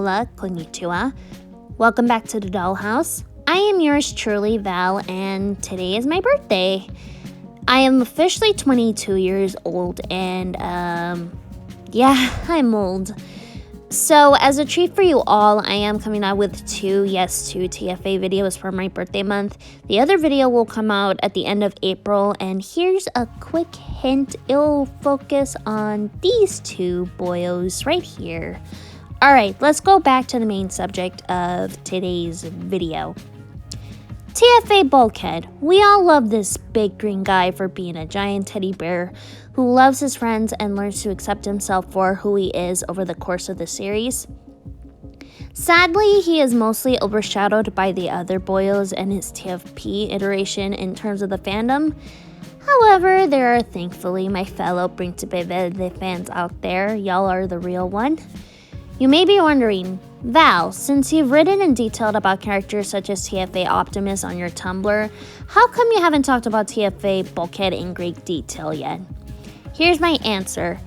Hola, konnichiwa. Welcome back to the Dollhouse. I am yours truly, Val, and today is my birthday. I am officially 22 years old, and I'm old. So as a treat for you all, I am coming out with two TFA videos for my birthday month. The other video will come out at the end of April, and here's a quick hint. It'll focus on these two boyos right here. Alright, let's go back to the main subject of today's video. TFA Bulkhead. We all love this big green guy for being a giant teddy bear who loves his friends and learns to accept himself for who he is over the course of the series. Sadly, he is mostly overshadowed by the other boyos and his TFP iteration in terms of the fandom. However, there are thankfully my fellow Príncipe Verde fans out there. Y'all are the real one. You may be wondering, Val, since you've written and detailed about characters such as TFA Optimus on your Tumblr, how come you haven't talked about TFA Bulkhead in great detail yet? Here's my answer.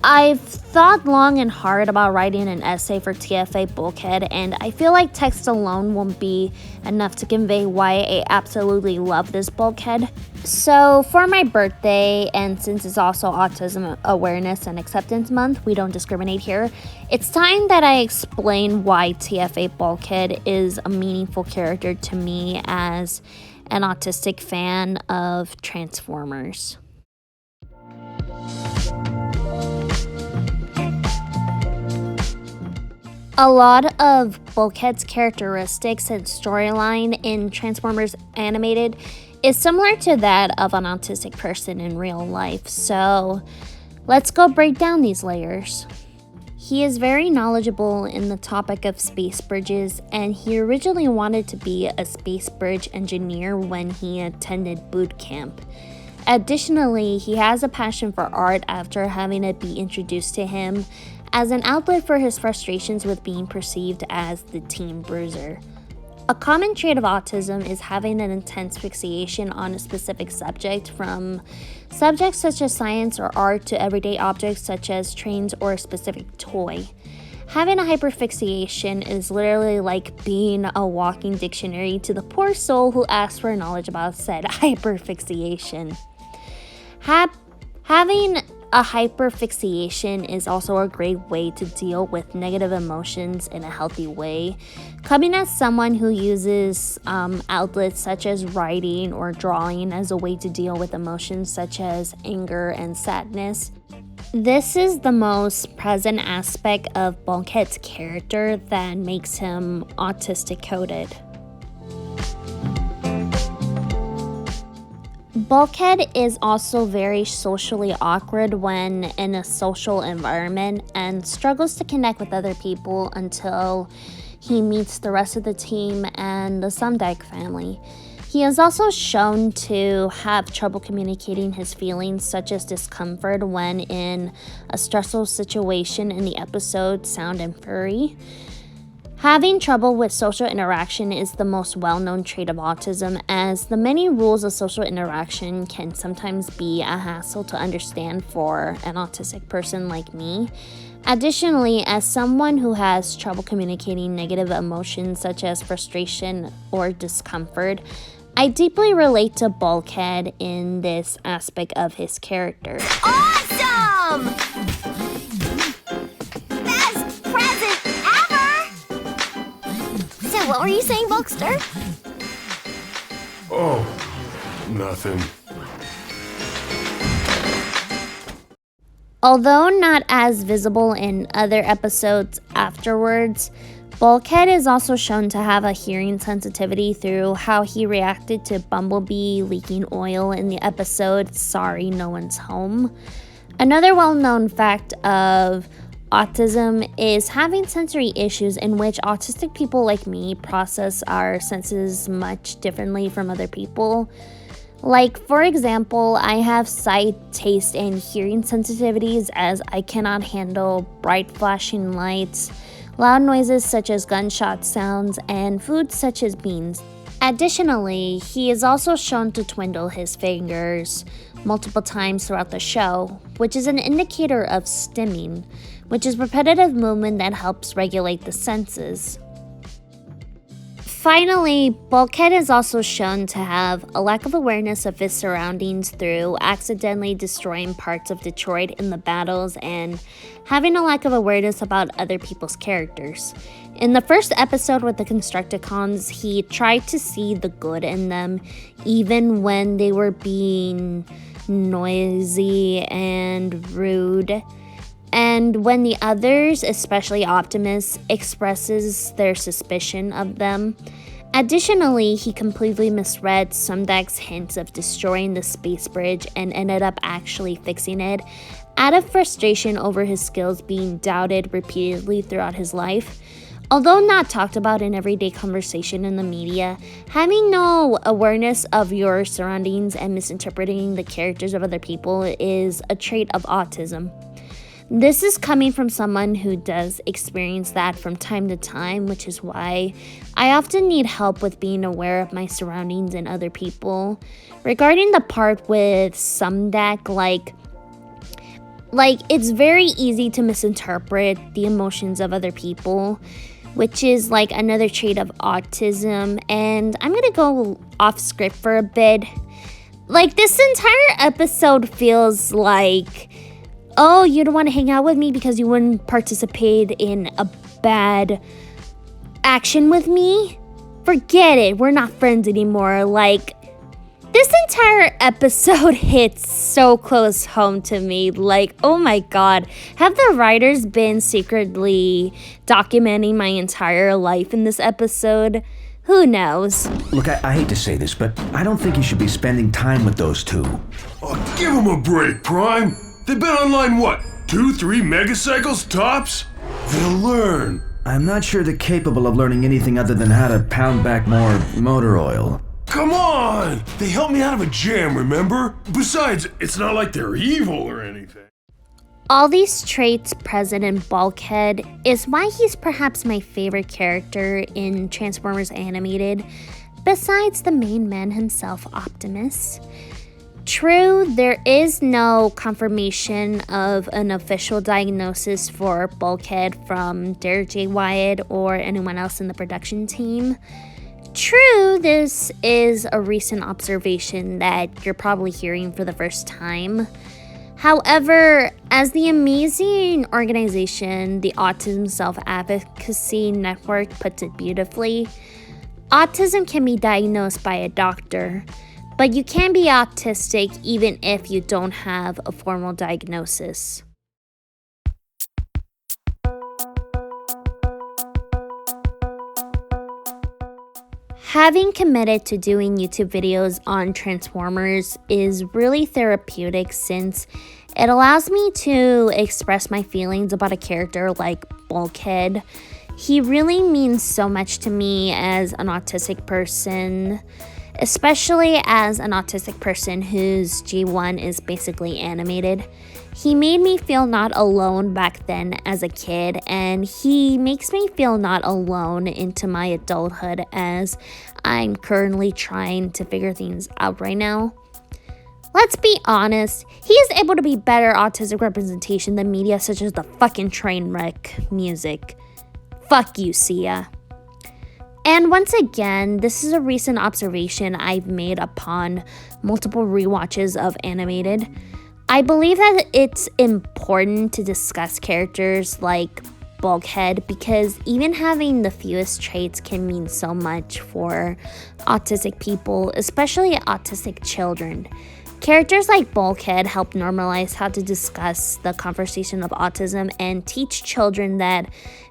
I've thought long and hard about writing an essay for TFA Bulkhead, and I feel like text alone won't be enough to convey why I absolutely love this bulkhead. So for my birthday, and since it's also Autism Awareness and Acceptance Month, we don't discriminate here, it's time that I explain why TFA Bulkhead is a meaningful character to me as an autistic fan of Transformers. A lot of Bulkhead's characteristics and storyline in Transformers Animated is similar to that of an autistic person in real life, so let's go break down these layers. He is very knowledgeable in the topic of space bridges, and he originally wanted to be a space bridge engineer when he attended boot camp. Additionally, he has a passion for art after having it be introduced to him as an outlet for his frustrations with being perceived as the teen bruiser. A common trait of autism is having an intense fixation on a specific subject, from subjects such as science or art to everyday objects such as trains or a specific toy. Having a hyperfixation is literally like being a walking dictionary to the poor soul who asks for knowledge about said hyperfixation. Having a hyperfixation is also a great way to deal with negative emotions in a healthy way. Coming as someone who uses outlets such as writing or drawing as a way to deal with emotions such as anger and sadness, this is the most present aspect of Bulkhead's character that makes him autistic coded. Bulkhead is also very socially awkward when in a social environment and struggles to connect with other people until he meets the rest of the team and the Sundike family. He is also shown to have trouble communicating his feelings, such as discomfort when in a stressful situation in the episode Sound and Fury. Having trouble with social interaction is the most well-known trait of autism, as the many rules of social interaction can sometimes be a hassle to understand for an autistic person like me. Additionally, as someone who has trouble communicating negative emotions such as frustration or discomfort, I deeply relate to Bulkhead in this aspect of his character. Awesome! What were you saying, Bulkster? Oh, nothing. Although not as visible in other episodes afterwards, Bulkhead is also shown to have a hearing sensitivity through how he reacted to Bumblebee leaking oil in the episode Sorry No One's Home. Another well-known fact of autism is having sensory issues, in which autistic people like me process our senses much differently from other people. Like, for example, I have sight, taste, and hearing sensitivities, as I cannot handle bright flashing lights, loud noises such as gunshot sounds, and foods such as beans. Additionally, he is also shown to twiddle his fingers multiple times throughout the show, which is an indicator of stimming, which is repetitive movement that helps regulate the senses. Finally, Bulkhead is also shown to have a lack of awareness of his surroundings through accidentally destroying parts of Detroit in the battles and having a lack of awareness about other people's characters. In the first episode with the Constructicons, he tried to see the good in them, even when they were being noisy and rude. And when the others, especially Optimus, expresses their suspicion of them. Additionally, he completely misread Sumdak's hints of destroying the space bridge and ended up actually fixing it, out of frustration over his skills being doubted repeatedly throughout his life. Although not talked about in everyday conversation in the media, having no awareness of your surroundings and misinterpreting the characters of other people is a trait of autism. This is coming from someone who does experience that from time to time, which is why I often need help with being aware of my surroundings and other people. Regarding the part with Sumdak, like it's very easy to misinterpret the emotions of other people, which is like another trait of autism. And I'm gonna go off script for a bit. Like, this entire episode feels like, oh, you don't want to hang out with me because you wouldn't participate in a bad action with me? Forget it, we're not friends anymore. Like, this entire episode hits so close home to me. Like, oh my god, have the writers been secretly documenting my entire life in this episode? Who knows? Look, I hate to say this, but I don't think you should be spending time with those two. Oh, give them a break, Prime. They've been online, what, 2-3 megacycles tops? They'll learn. I'm not sure they're capable of learning anything other than how to pound back more motor oil. Come on! They helped me out of a jam, remember? Besides, it's not like they're evil or anything. All these traits present in Bulkhead is why he's perhaps my favorite character in Transformers Animated, besides the main man himself, Optimus. True, there is no confirmation of an official diagnosis for Bulkhead from Derek J. Wyatt or anyone else in the production team. True, this is a recent observation that you're probably hearing for the first time. However, as the amazing organization, the Autism Self-Advocacy Network puts it beautifully, autism can be diagnosed by a doctor, but you can be autistic even if you don't have a formal diagnosis. Having committed to doing YouTube videos on Transformers is really therapeutic since it allows me to express my feelings about a character like Bulkhead. He really means so much to me as an autistic person, especially as an autistic person whose G1 is basically animated. He made me feel not alone back then as a kid, and he makes me feel not alone into my adulthood as I'm currently trying to figure things out right now. Let's be honest, he is able to be better autistic representation than media such as the fucking train wreck music. Fuck you, Sia. And once again, this is a recent observation I've made upon multiple rewatches of Animated. I believe that it's important to discuss characters like Bulkhead because even having the fewest traits can mean so much for autistic people, especially autistic children. Characters like Bulkhead help normalize how to discuss the conversation of autism and teach children that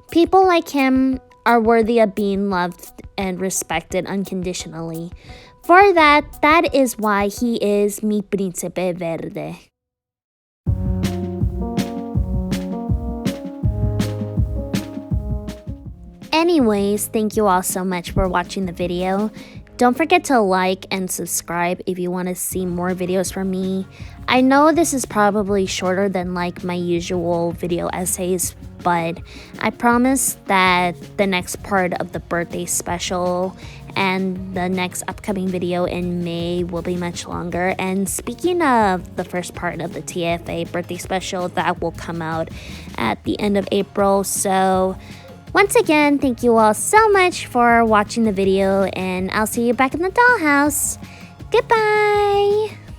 people like him are worthy of being loved and respected unconditionally. For that is why he is mi príncipe verde. Anyways, thank you all so much for watching the video. Don't forget to like and subscribe if you want to see more videos from me. I know this is probably shorter than like my usual video essays, but I promise that the next part of the birthday special and the next upcoming video in May will be much longer. And speaking of the first part of the TFA birthday special, that will come out at the end of April. So once again, thank you all so much for watching the video, and I'll see you back in the dollhouse. Goodbye!